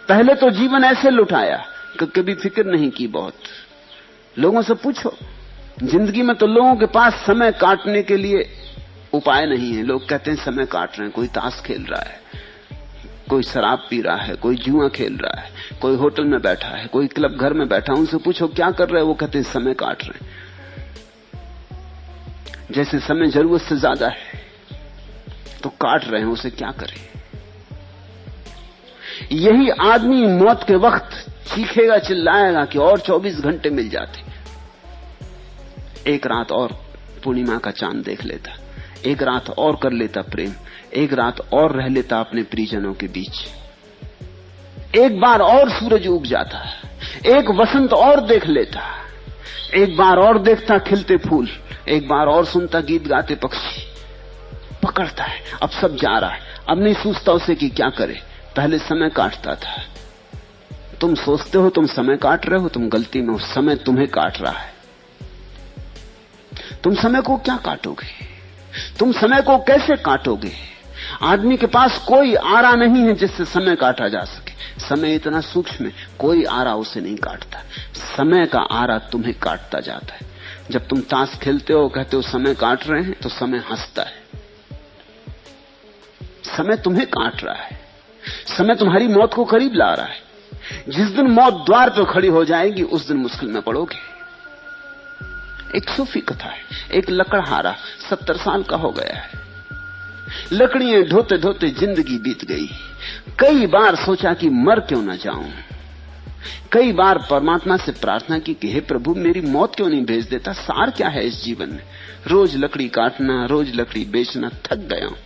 पहले तो जीवन ऐसे लुटाया कि कभी फिक्र नहीं की। बहुत लोगों से पूछो, जिंदगी में तो लोगों के पास समय काटने के लिए उपाय नहीं है। लोग कहते हैं समय काट रहे हैं, कोई ताश खेल रहा है, कोई शराब पी रहा है, कोई जुआ खेल रहा है, कोई होटल में बैठा है, कोई क्लब घर में बैठा। उनसे पूछो क्या कर रहे हैं, वो कहते हैं समय काट रहे हैं। जैसे समय जरूरत से ज्यादा है तो काट रहे हैं, उसे क्या करें। यही आदमी मौत के वक्त चीखेगा, चिल्लाएगा कि और 24 घंटे मिल जाते, एक रात और पूर्णिमा का चांद देख लेता, एक रात और कर लेता प्रेम, एक रात और रह लेता अपने परिजनों के बीच, एक बार और सूरज उग जाता, एक वसंत और देख लेता, एक बार और देखता खिलते फूल, एक बार और सुनता गीत गाते पक्षी। पकड़ता है, अब सब जा रहा है, अब नहीं सोचता उसे कि क्या करे। पहले समय काटता था। तुम सोचते हो तुम समय काट रहे हो, तुम गलती में हो, समय तुम्हें काट रहा है। तुम समय को क्या काटोगे, तुम समय को कैसे काटोगे। आदमी के पास कोई आरा नहीं है जिससे समय काटा जा सके। समय इतना सूक्ष्म है, कोई आरा उसे नहीं काटता। समय का आरा तुम्हें काटता जाता है। जब तुम ताश खेलते हो, कहते हो समय काट रहे हैं, तो समय हंसता है। समय तुम्हें काट रहा है, समय तुम्हारी मौत को करीब ला रहा है। जिस दिन मौत द्वार पर खड़ी हो जाएगी, उस दिन मुश्किल में पड़ोगे। एक सूफी कथा है, एक लकड़हारा 70 साल का हो गया है। लकड़ियां ढोते ढोते जिंदगी बीत गई। कई बार सोचा कि मर क्यों ना जाऊं। कई बार परमात्मा से प्रार्थना की कि हे प्रभु, मेरी मौत क्यों नहीं भेज देता। सार क्या है इस जीवन में, रोज लकड़ी काटना, रोज लकड़ी बेचना, थक गया हूं।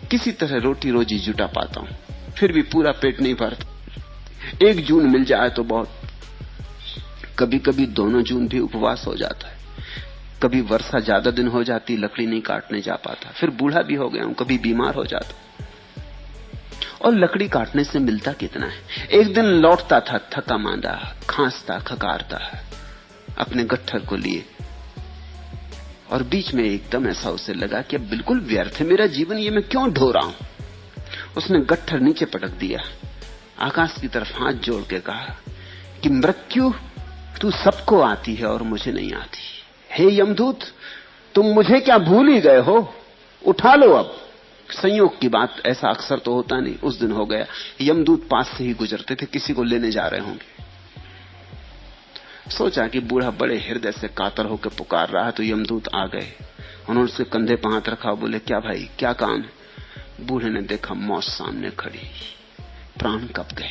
किसी तरह रोटी रोजी जुटा पाता हूं, फिर भी पूरा पेट नहीं भरता। 1 जून मिल जाए तो बहुत। कभी कभी 2 जून भी उपवास हो जाता है। कभी वर्षा ज्यादा दिन हो जाती, लकड़ी नहीं काटने जा पाता। फिर बूढ़ा भी हो गया हूं, कभी बीमार हो जाता। और लकड़ी काटने से मिलता कितना है। एक दिन लौटता था थका मांदा, खांसता खकारता अपने गट्ठर को लिए, और बीच में एकदम ऐसा उसे लगा कि अब बिल्कुल व्यर्थ है मेरा जीवन, ये मैं क्यों ढो रहा हूं। उसने गट्ठर नीचे पटक दिया, आकाश की तरफ हाथ जोड़ के कहा कि मृत्यु तू सबको आती है और मुझे नहीं आती। हे यमदूत, तुम मुझे क्या भूल ही गए हो, उठा लो अब। संयोग की बात, ऐसा अक्सर तो होता नहीं। उस दिन हो गया, यमदूत पास से ही गुजरते थे, किसी को लेने जा रहे होंगे। सोचा कि बूढ़ा बड़े हृदय से कातर होकर पुकार रहा है, तो यमदूत आ गए। उन्होंने उसके कंधे पर हाथ रखा, बोले क्या भाई, क्या काम है। बूढ़े ने देखा मौत सामने खड़ी, प्राण कब गए।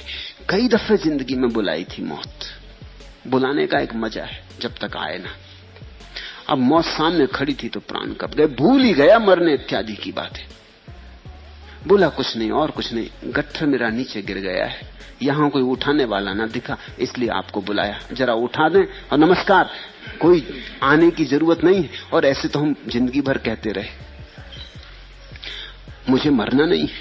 कई दफे जिंदगी में बुलाई थी मौत, बुलाने का एक मजा है जब तक आए ना। अब मौत सामने खड़ी थी तो प्राण कब गए, भूल ही गया मरने इत्यादि की बातें। बोला कुछ नहीं और कुछ नहीं, गट्ठर मेरा नीचे गिर गया है, यहां कोई उठाने वाला ना दिखा, इसलिए आपको बुलाया, जरा उठा दें और नमस्कार। कोई आने की जरूरत नहीं है। और ऐसे तो हम जिंदगी भर कहते रहे मुझे मरना नहीं है,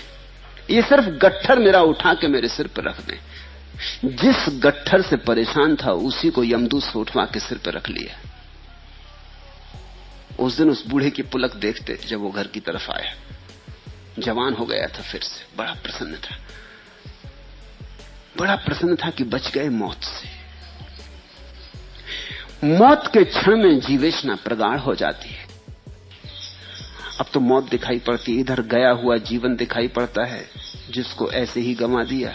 ये सिर्फ गट्ठर मेरा उठा के मेरे सिर पर रख दें। जिस गट्ठर से परेशान था उसी को यमदूत से उठवा के सिर पर रख लिया। उस दिन उस बूढ़े की पुलक देखते जब वो घर की तरफ आया, जवान हो गया था फिर से, बड़ा प्रसन्न था, बड़ा प्रसन्न था कि बच गए मौत से। मौत के क्षण में जीवेशना प्रगाढ़ हो जाती है। अब तो मौत दिखाई पड़ती, इधर गया हुआ जीवन दिखाई पड़ता है जिसको ऐसे ही गंवा दिया,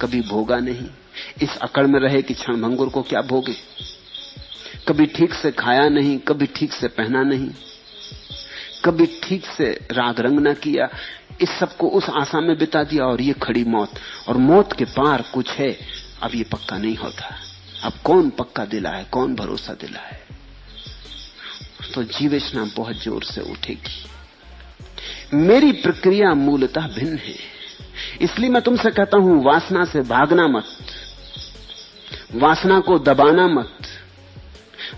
कभी भोगा नहीं। इस अकड़ में रहे कि क्षणभंगुर को क्या भोगे। कभी ठीक से खाया नहीं, कभी ठीक से पहना नहीं, कभी ठीक से राग रंग ना किया, इस सबको उस आशा में बिता दिया। और ये खड़ी मौत, और मौत के पार कुछ है, अब ये पक्का नहीं होता। अब कौन पक्का दिलाए, कौन भरोसा दिलाए। तो जीवेशना बहुत जोर से उठेगी। मेरी प्रक्रिया मूलतः भिन्न है, इसलिए मैं तुमसे कहता हूं, वासना से भागना मत, वासना को दबाना मत,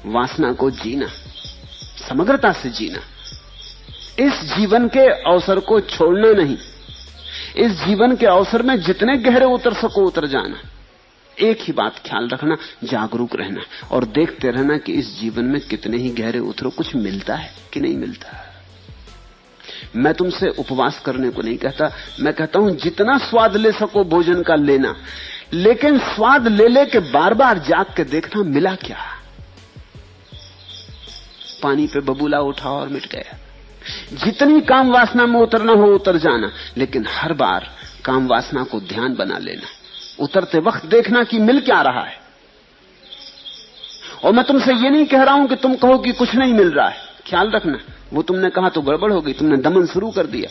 वासना को जीना, समग्रता से जीना। इस जीवन के अवसर को छोड़ना नहीं। इस जीवन के अवसर में जितने गहरे उतर सको उतर जाना। एक ही बात ख्याल रखना, जागरूक रहना और देखते रहना कि इस जीवन में कितने ही गहरे उतरो, कुछ मिलता है कि नहीं मिलता। मैं तुमसे उपवास करने को नहीं कहता, मैं कहता हूं जितना स्वाद ले सको भोजन का लेना, लेकिन स्वाद ले ले के बार बार जाग के देखना मिला क्या। पानी पे बबूला उठा और मिट गया। जितनी काम वासना में उतरना हो उतर जाना, लेकिन हर बार काम वासना को ध्यान बना लेना। उतरते वक्त देखना कि मिल क्या रहा है। और मैं तुमसे ये नहीं कह रहा हूं कि तुम कहो कि कुछ नहीं मिल रहा है, ख्याल रखना, वो तुमने कहा तो गड़बड़ हो गई, तुमने दमन शुरू कर दिया।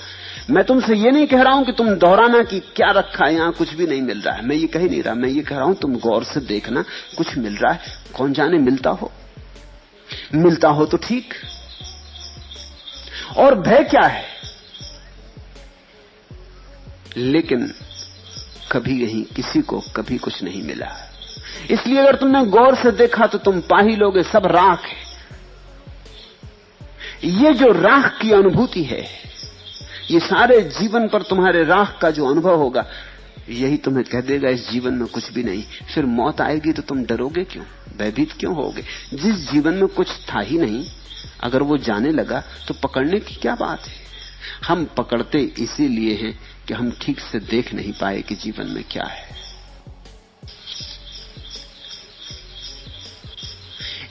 मैं तुमसे ये नहीं कह रहा हूं कि तुम दोहराना कि क्या रखा है यहां, कुछ भी नहीं मिल रहा है, मैं ये कह ही नहीं रहा। मैं ये कह रहा हूं तुम गौर से देखना, कुछ मिल रहा है, कौन जाने मिलता हो तो ठीक। और भय क्या है, लेकिन कभी कहीं किसी को कभी कुछ नहीं मिला, इसलिए अगर तुमने गौर से देखा तो तुम पा ही लोगे सब राख है। ये जो राख की अनुभूति है, ये सारे जीवन पर तुम्हारे राख का जो अनुभव होगा, यही तुम्हें कह देगा इस जीवन में कुछ भी नहीं। फिर मौत आएगी तो तुम डरोगे क्यों, भयभीत क्यों होगे? जिस जीवन में कुछ था ही नहीं, अगर वो जाने लगा तो पकड़ने की क्या बात है। हम पकड़ते इसीलिए हैं कि हम ठीक से देख नहीं पाए कि जीवन में क्या है।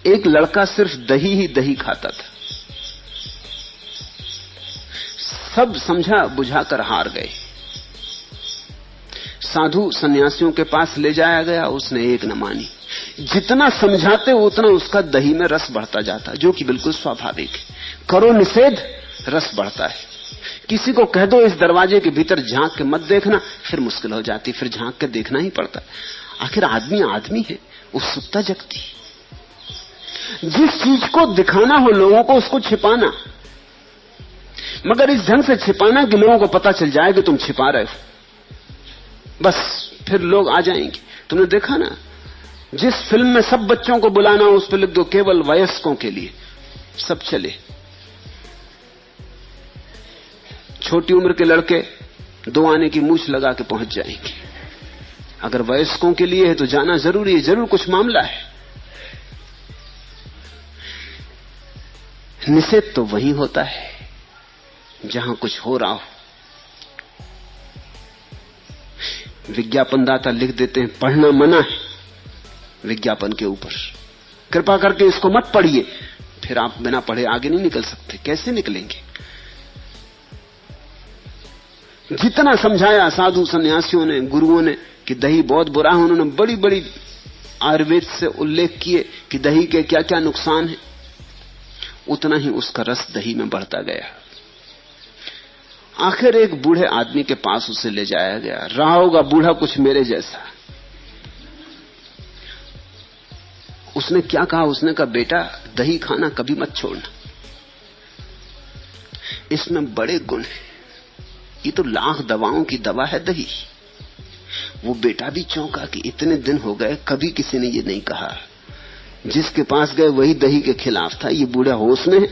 एक लड़का सिर्फ दही ही दही खाता था, सब समझा बुझाकर हार गए। साधु सन्यासियों के पास ले जाया गया, उसने एक न मानी। जितना समझाते उतना उसका दही में रस बढ़ता जाता, जो कि बिल्कुल स्वाभाविक है। करो निषेध, रस बढ़ता है। किसी को कह दो इस दरवाजे के भीतर झांक के मत देखना, फिर मुश्किल हो जाती, फिर झांक के देखना ही पड़ता। आखिर आदमी आदमी है, उत्सुकता जगती। जिस चीज को दिखाना हो लोगों को, उसको छिपाना, मगर इस ढंग से छिपाना कि लोगों को पता चल जाए कि तुम छिपा रहे हो, बस फिर लोग आ जाएंगे। तुमने देखा ना, जिस फिल्म में सब बच्चों को बुलाना हो उस पर लिख दो केवल वयस्कों के लिए, सब चले। छोटी उम्र के लड़के 2 आने की मूछ लगा के पहुंच जाएंगे। अगर वयस्कों के लिए है तो जाना जरूरी है, जरूर कुछ मामला है। निषेध तो वही होता है जहां कुछ हो रहा हो। विज्ञापनदाता लिख देते हैं पढ़ना मना है विज्ञापन के ऊपर, कृपा करके इसको मत पढ़िए। फिर आप बिना पढ़े आगे नहीं निकल सकते। कैसे निकलेंगे? जितना समझाया साधु सन्यासियों ने, गुरुओं ने कि दही बहुत बुरा है, उन्होंने बड़ी बड़ी आयुर्वेद से उल्लेख किए कि दही के क्या क्या नुकसान है, उतना ही उसका रस दही में बढ़ता गया। आखिर एक बूढ़े आदमी के पास उसे ले जाया गया। रहा होगा बूढ़ा कुछ मेरे जैसा। उसने क्या कहा? उसने कहा बेटा दही खाना कभी मत छोड़ना, इसमें बड़े गुण हैं, ये तो लाख दवाओं की दवा है दही। वो बेटा भी चौंका कि इतने दिन हो गए कभी किसी ने ये नहीं कहा। जिसके पास गए वही दही के खिलाफ था। ये बूढ़ा होश में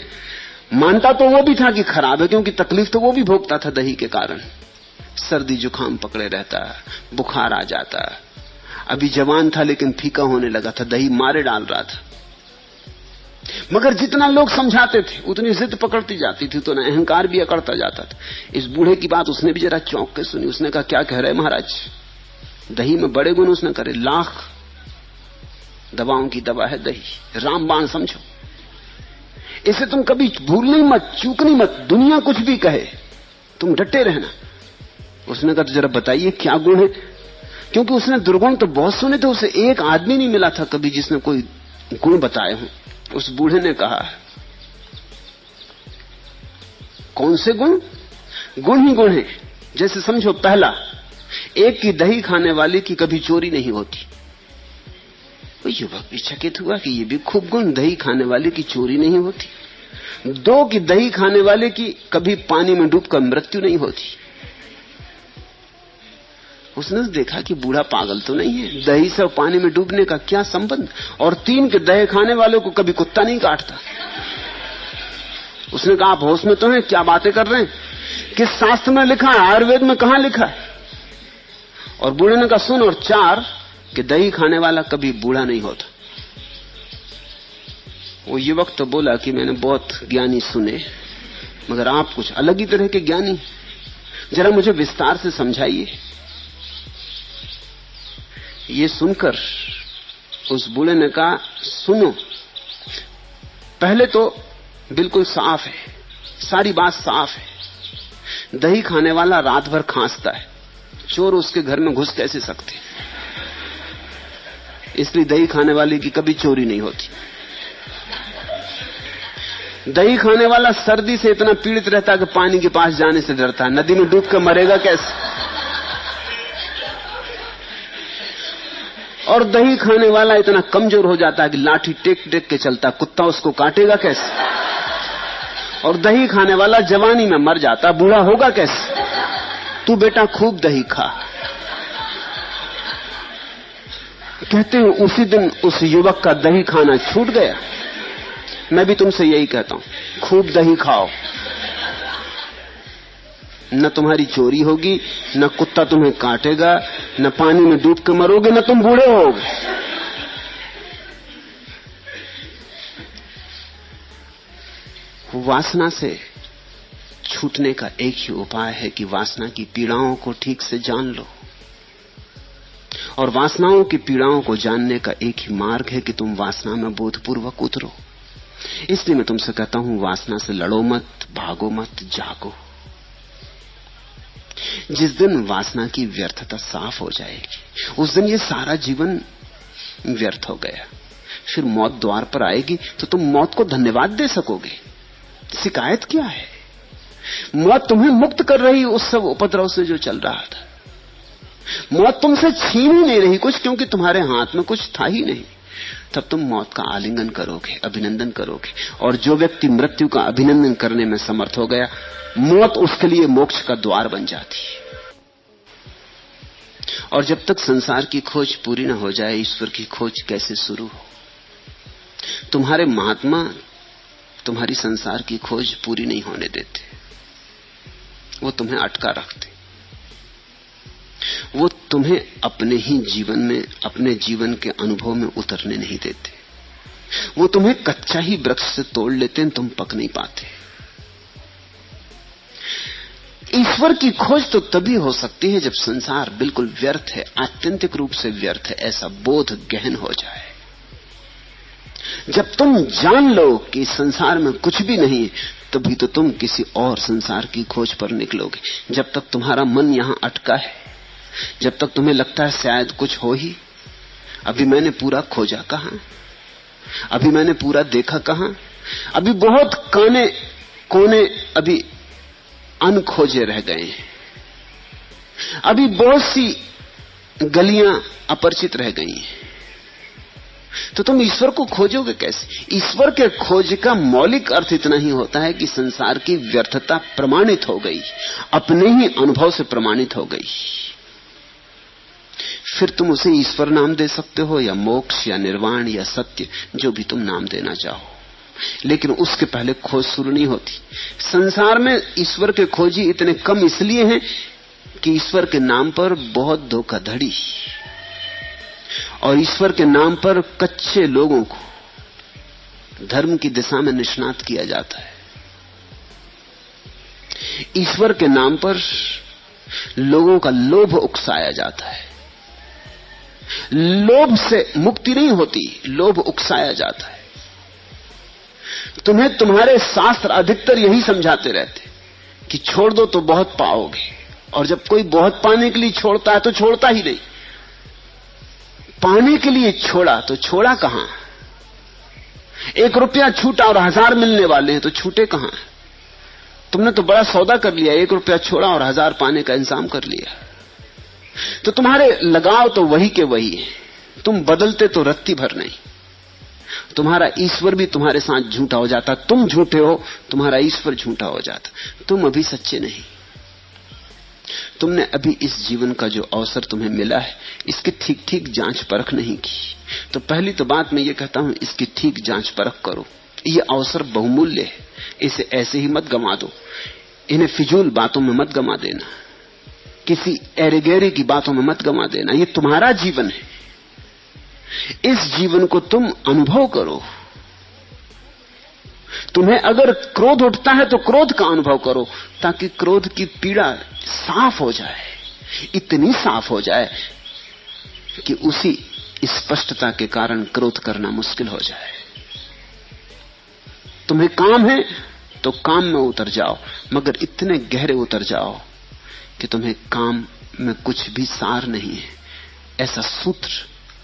मानता तो वो भी था कि खराब है, क्योंकि तकलीफ तो वो भी भोगता था दही के कारण। सर्दी जुकाम पकड़े रहता, बुखार आ जाता। अभी जवान था लेकिन फीका होने लगा था, दही मारे डाल रहा था। मगर जितना लोग समझाते थे उतनी जिद पकड़ती जाती थी, तो न अहंकार भी अकड़ता जाता था। इस बूढ़े की बात उसने भी जरा चौंक के सुनी। उसने कहा क्या कह रहे महाराज, दही में बड़े गुण। उसने करे लाख दवाओं की दवा है दही, रामबाण समझो इसे। तुम कभी भूलनी मत, चूकनी मत, दुनिया कुछ भी कहे तुम डटे रहना। उसने कहा तो जरा बताइए क्या गुण है, क्योंकि उसने दुर्गुण तो बहुत सुने थे, उसे एक आदमी नहीं मिला था कभी जिसने कोई गुण बताए हों। उस बूढ़े ने कहा कौन से गुण? गुण ही गुण है। जैसे समझो पहला, एक की दही खाने वाले की कभी चोरी नहीं होती। वो युवक भी चकित हुआ कि ये भी खूब गुण, दही खाने वाले की चोरी नहीं होती। 2 की दही खाने वाले की कभी पानी में डूबकर मृत्यु नहीं होती। उसने देखा कि बूढ़ा पागल तो नहीं है, दही से पानी में डूबने का क्या संबंध। और 3 के दही खाने वालों को कभी कुत्ता नहीं काटता। उसने कहा आप होश में तो हैं, क्या बातें कर रहे हैं, किस शास्त्र में लिखा है, आयुर्वेद में कहां लिखा है? और बूढ़े ने कहा सुन, और 4 कि दही खाने वाला कभी बूढ़ा नहीं होता। वो युवक तो बोला कि मैंने बहुत ज्ञानी सुने, मगर आप कुछ अलग ही तरह के ज्ञानी, जरा मुझे विस्तार से समझाइए। ये सुनकर उस बूढ़े ने कहा, सुनो, पहले तो बिल्कुल साफ है, सारी बात साफ है। दही खाने वाला रात भर खांसता है, चोर उसके घर में घुस कैसे सकते? इसलिए दही खाने वाले की कभी चोरी नहीं होती। दही खाने वाला सर्दी से इतना पीड़ित रहता है कि पानी के पास जाने से डरता है। नदी में डूब कर मरेगा कैसे? और दही खाने वाला इतना कमजोर हो जाता है कि लाठी टेक टेक के चलता, कुत्ता उसको काटेगा कैसे? और दही खाने वाला जवानी में मर जाता, बूढ़ा होगा कैसे? तू बेटा खूब दही खा। कहते हैं उसी दिन उस युवक का दही खाना छूट गया। मैं भी तुमसे यही कहता हूं, खूब दही खाओ, न तुम्हारी चोरी होगी, न कुत्ता तुम्हें काटेगा, न पानी में डूब के मरोगे, न तुम बूढ़े होगे। वासना से छूटने का एक ही उपाय है कि वासना की पीड़ाओं को ठीक से जान लो, और वासनाओं की पीड़ाओं को जानने का एक ही मार्ग है कि तुम वासना में बोधपूर्वक उतरो। इसलिए मैं तुमसे कहता हूं, वासना से लड़ो मत, भागो मत, जागो। जिस दिन वासना की व्यर्थता साफ हो जाएगी, उस दिन ये सारा जीवन व्यर्थ हो गया। फिर मौत द्वार पर आएगी तो तुम मौत को धन्यवाद दे सकोगे। शिकायत क्या है? मौत तुम्हें मुक्त कर रही उस सब उपद्रव से जो चल रहा था। मौत तुमसे छीन ही नहीं रही कुछ, क्योंकि तुम्हारे हाथ में कुछ था ही नहीं। तब तुम मौत का आलिंगन करोगे, अभिनंदन करोगे। और जो व्यक्ति मृत्यु का अभिनंदन करने में समर्थ हो गया, मौत उसके लिए मोक्ष का द्वार बन जाती है। और जब तक संसार की खोज पूरी न हो जाए, ईश्वर की खोज कैसे शुरू हो? तुम्हारे महात्मा तुम्हारी संसार की खोज पूरी नहीं होने देते, वो तुम्हें अटका रखते। वो तुम्हें अपने ही जीवन में, अपने जीवन के अनुभव में उतरने नहीं देते। वो तुम्हें कच्चा ही वृक्ष से तोड़ लेते हैं, तुम पक नहीं पाते। ईश्वर की खोज तो तभी हो सकती है जब संसार बिल्कुल व्यर्थ है, आत्यंतिक रूप से व्यर्थ है, ऐसा बोध गहन हो जाए। जब तुम जान लो कि संसार में कुछ भी नहीं है, तभी तो तुम किसी और संसार की खोज पर निकलोगे। जब तक तुम्हारा मन यहां अटका है, जब तक तुम्हें लगता है शायद कुछ हो ही, अभी मैंने पूरा खोजा कहां, अभी मैंने पूरा देखा कहां, अभी बहुत काने कोने अभी अनखोजे रह गए हैं, अभी बहुत सी गलियां अपरिचित रह गई हैं। तो तुम ईश्वर को खोजोगे कैसे? ईश्वर के खोज का मौलिक अर्थ इतना ही होता है कि संसार की व्यर्थता प्रमाणित हो गई, अपने ही अनुभव से प्रमाणित हो गई। फिर तुम उसे ईश्वर नाम दे सकते हो, या मोक्ष, या निर्वाण, या सत्य, जो भी तुम नाम देना चाहो। लेकिन उसके पहले खोज शुरू नहीं होती। संसार में ईश्वर के खोजी इतने कम इसलिए हैं कि ईश्वर के नाम पर बहुत धोखाधड़ी, और ईश्वर के नाम पर कच्चे लोगों को धर्म की दिशा में निष्णात किया जाता है। ईश्वर के नाम पर लोगों का लोभ उकसाया जाता है। लोभ से मुक्ति नहीं होती, लोभ उकसाया जाता है। तुम्हें तुम्हारे शास्त्र अधिकतर यही समझाते रहते कि छोड़ दो तो बहुत पाओगे, और जब कोई बहुत पाने के लिए छोड़ता है तो छोड़ता ही नहीं। पाने के लिए छोड़ा तो छोड़ा कहां? 1 रुपया छूटा और 1000 मिलने वाले हैं, तो छूटे कहां? तुमने तो बड़ा सौदा कर लिया, 1 रुपया छोड़ा और 1000 पाने का इंतजाम कर लिया। तो तुम्हारे लगाव तो वही के वही है, तुम बदलते तो रत्ती भर नहीं। तुम्हारा ईश्वर भी तुम्हारे साथ झूठा हो जाता, तुम झूठे हो, तुम्हारा ईश्वर झूठा हो जाता। तुम अभी सच्चे नहीं। तुमने अभी इस जीवन का जो अवसर तुम्हें मिला है, इसकी ठीक ठीक जांच परख नहीं की। तो पहली तो बात मैं ये कहता हूं, इसकी ठीक जांच परख करो। ये अवसर बहुमूल्य है, इसे ऐसे ही मत गंवा दो। इन्हें फिजूल बातों में मत गंवा देना, किसी एरेगेरे की बातों में मत गंवा देना। ये तुम्हारा जीवन है, इस जीवन को तुम अनुभव करो। तुम्हें अगर क्रोध उठता है तो क्रोध का अनुभव करो, ताकि क्रोध की पीड़ा साफ हो जाए, इतनी साफ हो जाए कि उसी स्पष्टता के कारण क्रोध करना मुश्किल हो जाए। तुम्हें काम है तो काम में उतर जाओ, मगर इतने गहरे उतर जाओ कि तुम्हें काम में कुछ भी सार नहीं है, ऐसा सूत्र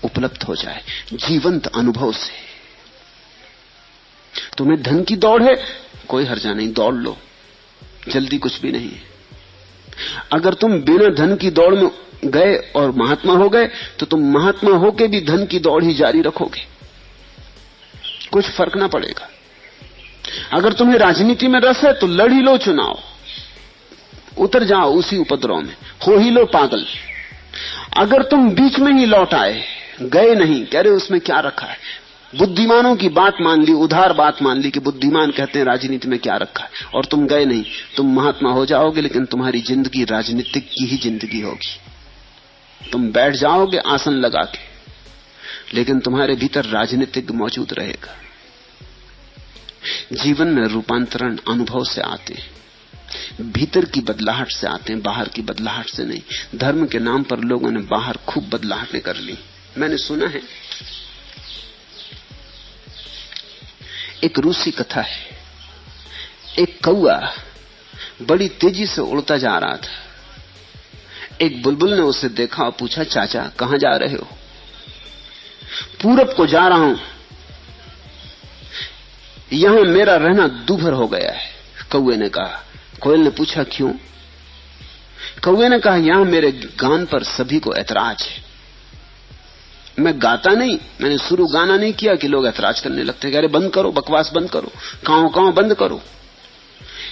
उपलब्ध हो जाए जीवंत अनुभव से। तुम्हें धन की दौड़ है, कोई हर्जा नहीं, दौड़ लो, जल्दी कुछ भी नहीं है। अगर तुम बिना धन की दौड़ में गए और महात्मा हो गए तो तुम महात्मा होके भी धन की दौड़ ही जारी रखोगे, कुछ फर्क ना पड़ेगा। अगर तुम्हें राजनीति में रस है तो लड़ ही लो चुनाव, उतर जाओ उसी उपद्रव में, हो ही लो पागल। अगर तुम बीच में ही लौट आए, गए नहीं, कह रहे उसमें क्या रखा है, बुद्धिमानों की बात मान ली, उधार बात मान ली कि बुद्धिमान कहते हैं राजनीति में क्या रखा है, और तुम गए नहीं, तुम महात्मा हो जाओगे, लेकिन तुम्हारी जिंदगी राजनीतिक की ही जिंदगी होगी। तुम बैठ जाओगे आसन लगा के, लेकिन तुम्हारे भीतर राजनीतिक मौजूद रहेगा। जीवन में रूपांतरण अनुभव से आते हैं, भीतर की बदलाहट से आते हैं, बाहर की बदलाहट से नहीं। धर्म के नाम पर लोगों ने बाहर खूब बदलाहटें कर ली। मैंने सुना है, एक रूसी कथा है, एक कौआ बड़ी तेजी से उड़ता जा रहा था। एक बुलबुल ने उसे देखा और पूछा, चाचा कहां जा रहे हो? पूरब को जा रहा हूं, यहां मेरा रहना दूभर हो गया है, कौए ने कहा। कोयल ने पूछा क्यों? कौए ने कहा, यहां मेरे गान पर सभी को ऐतराज है। मैं गाता नहीं, मैंने शुरू गाना नहीं किया कि लोग ऐतराज करने लगते, अरे बंद करो, बकवास बंद करो, कांव बंद करो।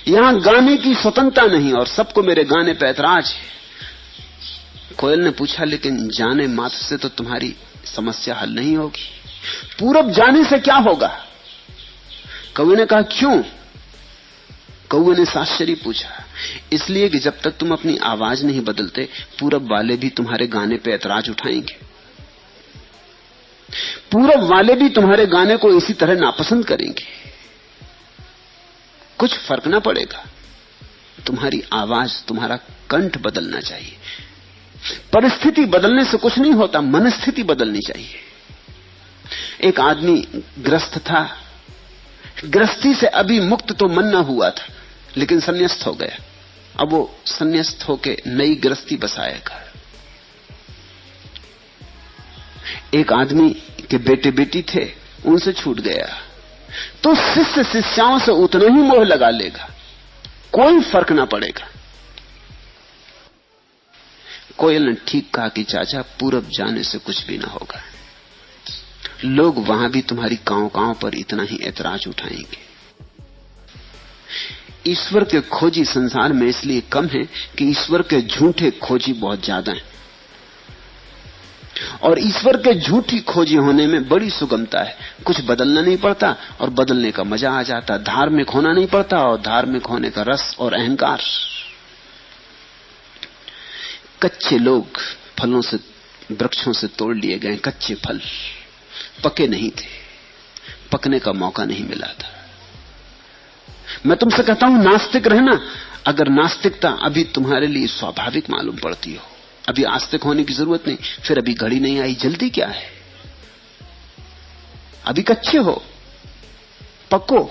यहां गाने की स्वतंत्रता नहीं और सबको मेरे गाने पे ऐतराज है। कोयल ने पूछा, लेकिन जाने मात्र से तो तुम्हारी समस्या हल नहीं होगी, पूरब जाने से क्या होगा? कौए ने कहा, क्यों? कौए ने आश्चर्य पूछा, इसलिए कि जब तक तुम अपनी आवाज नहीं बदलते, पूरब वाले भी तुम्हारे गाने पे ऐतराज उठाएंगे। पूरब वाले भी तुम्हारे गाने को इसी तरह नापसंद करेंगे, कुछ फर्क ना पड़ेगा। तुम्हारी आवाज, तुम्हारा कंठ बदलना चाहिए। परिस्थिति बदलने से कुछ नहीं होता, मनस्थिति बदलनी चाहिए। एक आदमी ग्रस्त था, ग्रस्ती से अभी मुक्त तो मन न हुआ था, लेकिन संन्यास्त हो गया। अब वो संन्यास्त होके नई ग्रस्ती बसाएगा। एक आदमी के बेटे बेटी थे, उनसे छूट गया, तो शिष्य शिष्याओं से उतना ही मोह लगा लेगा, कोई फर्क ना पड़ेगा। कोयल ने ठीक कहा कि चाचा, पूरब जाने से कुछ भी ना होगा, लोग वहां भी तुम्हारी कांव पर इतना ही ऐतराज उठाएंगे। ईश्वर के खोजी संसार में इसलिए कम है कि ईश्वर के झूठे खोजी बहुत ज्यादा हैं, और ईश्वर के झूठी खोजी होने में बड़ी सुगमता है। कुछ बदलना नहीं पड़ता और बदलने का मजा आ जाता। धार्मिक होना नहीं पड़ता और धार्मिक होने का रस और अहंकार। कच्चे लोग फलों से, वृक्षों से तोड़ लिए गए, कच्चे फल पके नहीं थे, पकने का मौका नहीं मिला था। मैं तुमसे कहता हूं नास्तिक रहना। अगर नास्तिकता अभी तुम्हारे लिए स्वाभाविक मालूम पड़ती हो, अभी आस्तिक होने की जरूरत नहीं, फिर अभी घड़ी नहीं आई, जल्दी क्या है? अभी कच्चे हो, पको।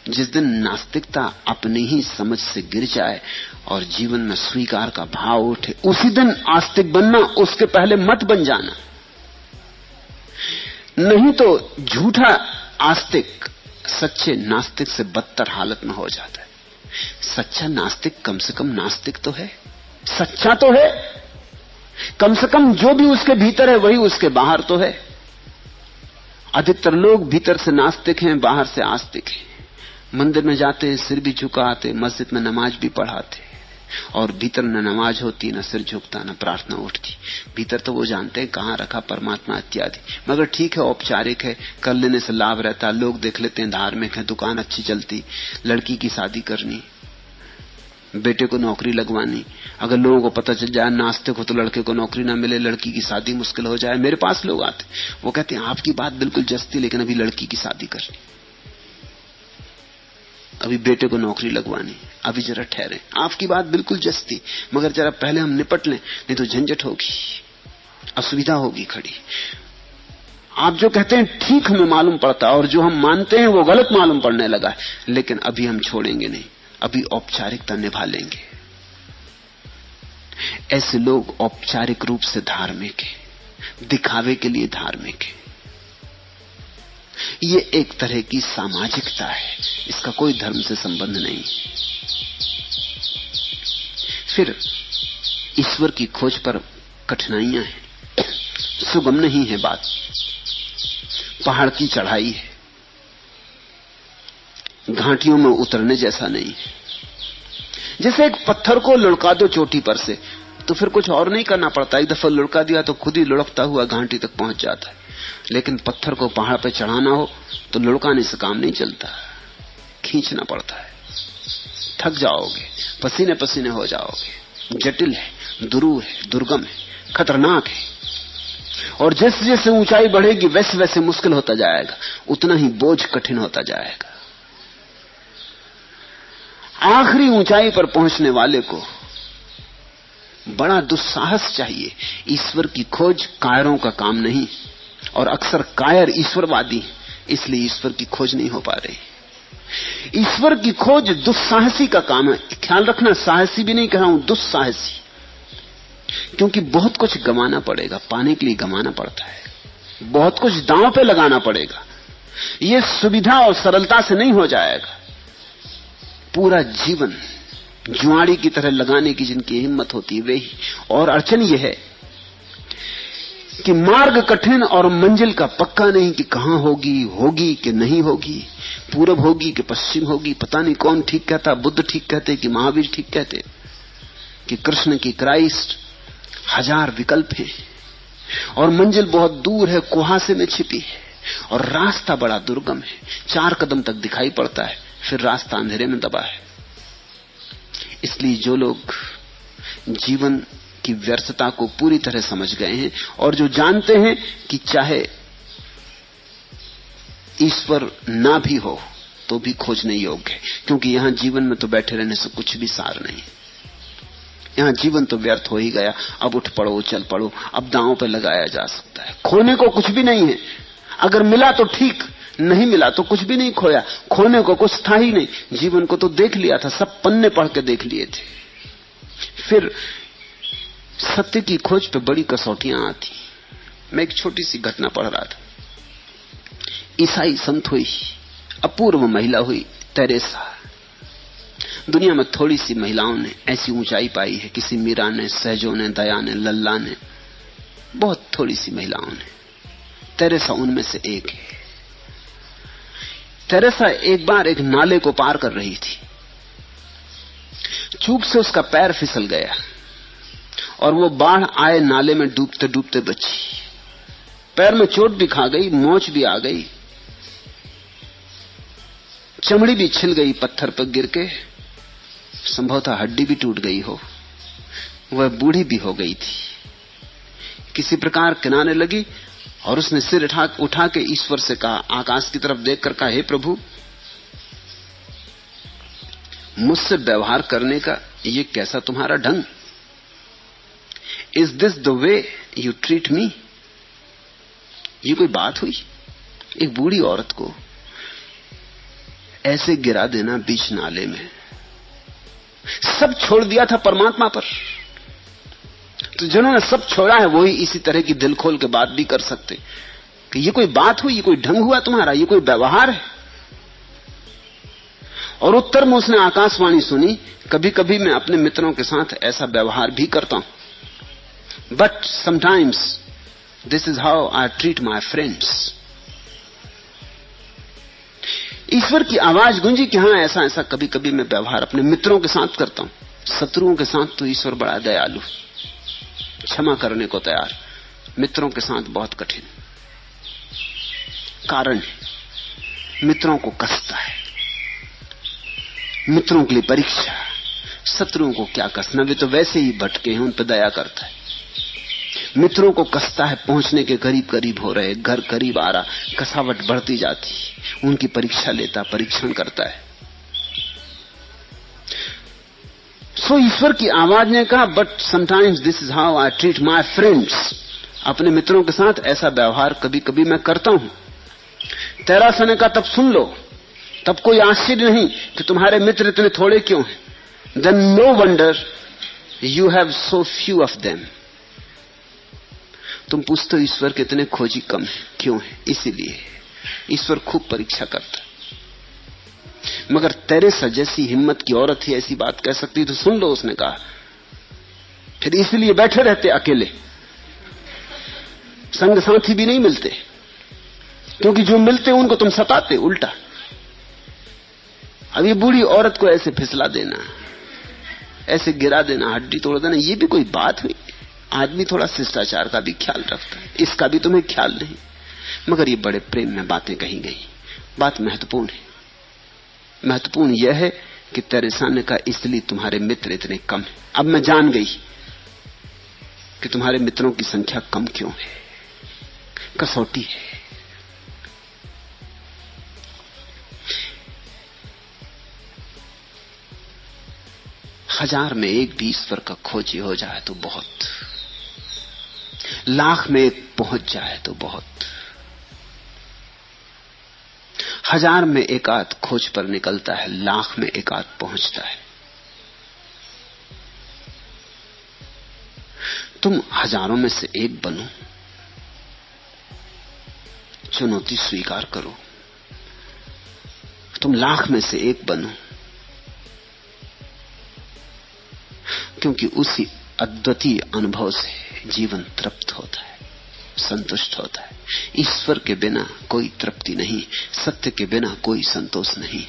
जिस दिन नास्तिकता अपनी ही समझ से गिर जाए और जीवन में स्वीकार का भाव उठे, उसी दिन आस्तिक बनना, उसके पहले मत बन जाना। नहीं तो झूठा आस्तिक सच्चे नास्तिक से बदतर हालत में हो जाता है। सच्चा नास्तिक कम से कम नास्तिक तो है, सच्चा तो है, कम से कम जो भी उसके भीतर है वही उसके बाहर तो है। अधिकतर लोग भीतर से नास्तिक हैं, बाहर से आस्तिक हैं। मंदिर में जाते हैं, सिर भी झुकाते, मस्जिद में नमाज भी पढ़ाते, और भीतर न नमाज होती, न सिर झुकता, न प्रार्थना उठती। भीतर तो वो जानते हैं कहां रखा परमात्मा इत्यादि, मगर ठीक है, औपचारिक है, कर लेने से लाभ रहता, लोग देख लेते हैं, धार्मिक है, दुकान अच्छी चलती, लड़की की शादी करनी, बेटे को नौकरी लगवानी। अगर लोगों को पता चल जाए नास्तिक हो तो लड़के को नौकरी ना मिले, लड़की की शादी मुश्किल हो जाए। मेरे पास लोग आते, वो कहते हैं आपकी बात बिल्कुल जस्ती, लेकिन अभी लड़की की शादी करनी। अभी बेटे को नौकरी लगवानी, अभी जरा ठहरे, आपकी बात बिल्कुल जस्ती, मगर जरा पहले हम निपट लें, नहीं तो झंझट होगी, असुविधा होगी खड़ी। आप जो कहते हैं ठीक हमें मालूम पड़ता, और जो हम मानते हैं वो गलत मालूम पड़ने लगा है, लेकिन अभी हम छोड़ेंगे नहीं, अभी औपचारिकता निभा लेंगे। ऐसे लोग औपचारिक रूप से धार्मिक हैं, दिखावे के लिए धार्मिक हैं। ये एक तरह की सामाजिकता है, इसका कोई धर्म से संबंध नहीं। फिर ईश्वर की खोज पर कठिनाइयां हैं, सुगम नहीं है बात, पहाड़ की चढ़ाई है, घाटियों में उतरने जैसा नहीं है। जैसे एक पत्थर को लुढ़का दो चोटी पर से तो फिर कुछ और नहीं करना पड़ता, एक दफा लुढ़का दिया तो खुद ही लुढ़कता हुआ घाटी तक पहुंच जाता है। लेकिन पत्थर को पहाड़ पर चढ़ाना हो तो लुढ़काने से काम नहीं चलता, खींचना पड़ता है, थक जाओगे, पसीने पसीने हो जाओगे, जटिल है, दुरूह है, दुर्गम है, खतरनाक है। और जैसे जैसे ऊंचाई बढ़ेगी वैसे वैसे मुश्किल होता जाएगा, उतना ही बोझ कठिन होता जाएगा। आखिरी ऊंचाई पर पहुंचने वाले को बड़ा दुस्साहस चाहिए। ईश्वर की खोज कायरों का काम नहीं, और अक्सर कायर ईश्वरवादी, इसलिए ईश्वर की खोज नहीं हो पा रही। ईश्वर की खोज दुस्साहसी का काम है। ख्याल रखना, साहसी भी नहीं कह रहा हूं, दुस्साहसी, क्योंकि बहुत कुछ गंवाना पड़ेगा, पाने के लिए गंवाना पड़ता है, बहुत कुछ दांव पे लगाना पड़ेगा। यह सुविधा और सरलता से नहीं हो जाएगा। पूरा जीवन जुआड़ी की तरह लगाने की जिनकी हिम्मत होती है वे ही। और अड़चन यह है कि मार्ग कठिन और मंजिल का पक्का नहीं कि कहां होगी, होगी कि नहीं होगी, पूरब होगी कि पश्चिम होगी, पता नहीं कौन ठीक कहता, बुद्ध ठीक कहते कि महावीर ठीक कहते कि कृष्ण की क्राइस्ट। हजार विकल्प हैं और मंजिल बहुत दूर है, कुहासे में छिपी है, और रास्ता बड़ा दुर्गम है, 4 कदम तक दिखाई पड़ता है, फिर रास्ता अंधेरे में दबा है। इसलिए जो लोग जीवन की व्यर्थता को पूरी तरह समझ गए हैं और जो जानते हैं कि चाहे ईश्वर ना भी हो तो भी खोजने योग्य है, क्योंकि यहां जीवन में तो बैठे रहने से कुछ भी सार नहीं, यहां जीवन तो व्यर्थ हो ही गया। अब उठ पड़ो, चल पड़ो, अब दांव पे लगाया जा सकता है। खोने को कुछ भी नहीं है, अगर मिला तो ठीक, नहीं मिला तो कुछ भी नहीं खोया। खोने को कुछ था ही नहीं, जीवन को तो देख लिया था, सब पन्ने पढ़ के देख लिए थे। फिर सत्य की खोज पे बड़ी कसौटियां आती। मैं एक छोटी सी घटना पढ़ रहा था। ईसाई संत हुई, अपूर्व महिला हुई, तेरेसा। दुनिया में थोड़ी सी महिलाओं ने ऐसी ऊंचाई पाई है, किसी मीरा ने, सहजों ने, दया ने, लल्ला ने, बहुत थोड़ी सी महिलाओं ने। तेरेसा उनमें से एक है। तेरेसा एक बार एक नाले को पार कर रही थी, चूक से उसका पैर फिसल गया और वो बाढ़ आए नाले में डूबते डूबते बची। पैर में चोट भी खा गई, मोच भी आ गई, चमड़ी भी छिल गई पत्थर पर गिर के, संभवतः हड्डी भी टूट गई हो। वह बूढ़ी भी हो गई थी। किसी प्रकार किनारे लगी और उसने सिर उठा के ईश्वर से कहा, आकाश की तरफ देखकर कहा, हे प्रभु, मुझसे व्यवहार करने का ये कैसा तुम्हारा ढंग? Is this the way you treat me? ये कोई बात हुई? एक बूढ़ी औरत को ऐसे गिरा देना बीच नाले में। सब छोड़ दिया था परमात्मा पर, तो जिन्होंने सब छोड़ा है वही इसी तरह की दिल खोल के बात भी कर सकते कि ये कोई बात हुई, ये कोई ढंग हुआ तुम्हारा, ये कोई व्यवहार है। और उत्तर में उसने आकाशवाणी सुनी, कभी कभी मैं अपने मित्रों के साथ ऐसा व्यवहार भी करता हूं, but sometimes this is how I treat my friends. ईश्वर की आवाज गूंजी कि हां, ऐसा ऐसा कभी कभी मैं व्यवहार अपने मित्रों के साथ करता हूं, शत्रुओं के साथ तो ईश्वर बड़ा दयालु, क्षमा करने को तैयार, मित्रों के साथ बहुत कठिन। कारण मित्रों को कसता है, मित्रों के लिए परीक्षा। शत्रुओं को क्या कसना, वे तो वैसे ही भटके हैं, उन पर दया करता है। मित्रों को कसता है, पहुंचने के करीब करीब हो रहे, घर करीब आ रहा, कसावट बढ़ती जाती, उनकी परीक्षा लेता, परीक्षण करता है। सो ईश्वर की आवाज ने कहा, but sometimes this is how I treat my friends. अपने मित्रों के साथ ऐसा व्यवहार कभी कभी मैं करता हूं। तैरासा ने कहा, तब सुन लो, तब कोई आश्चर्य नहीं कि तुम्हारे मित्र इतने थोड़े क्यों हैं। Then no wonder you have so few of them. तुम पूछते हो ईश्वर के इतने खोजी कम है, क्यों है? इसीलिए ईश्वर खूब परीक्षा करता है। मगर तेरे सा जैसी हिम्मत की औरत ही ऐसी बात कह सकती, तो सुन लो, उसने कहा। फिर इसलिए बैठे रहते अकेले, संग साथी भी नहीं मिलते, क्योंकि जो मिलते उनको तुम सताते उल्टा। अब ये बूढ़ी औरत को ऐसे फिसला देना, ऐसे गिरा देना, हड्डी तोड़ देना, ये भी कोई बात हुई? आदमी थोड़ा शिष्टाचार का भी ख्याल रखता है, इसका भी तुम्हें ख्याल नहीं। मगर ये बड़े प्रेम में बातें कही गई। बात महत्वपूर्ण है। महत्वपूर्ण यह है कि तेरेसा ने कहा, इसलिए तुम्हारे मित्र इतने कम हैं। अब मैं जान गई कि तुम्हारे मित्रों की संख्या कम क्यों है। कसौटी है। हजार में एक भी ईश्वर का खोजी हो जाए तो बहुत, लाख में एक पहुंच जाए तो बहुत, हजार में एक आध खोज पर निकलता है, लाख में एक आध पहुंचता है। तुम हजारों में से एक बनो, चुनौती स्वीकार करो। तुम लाख में से एक बनो, क्योंकि उसी अद्वितीय अनुभव से जीवन तृप्त होता है, संतुष्ट होता है। ईश्वर के बिना कोई तृप्ति नहीं, सत्य के बिना कोई संतोष नहीं।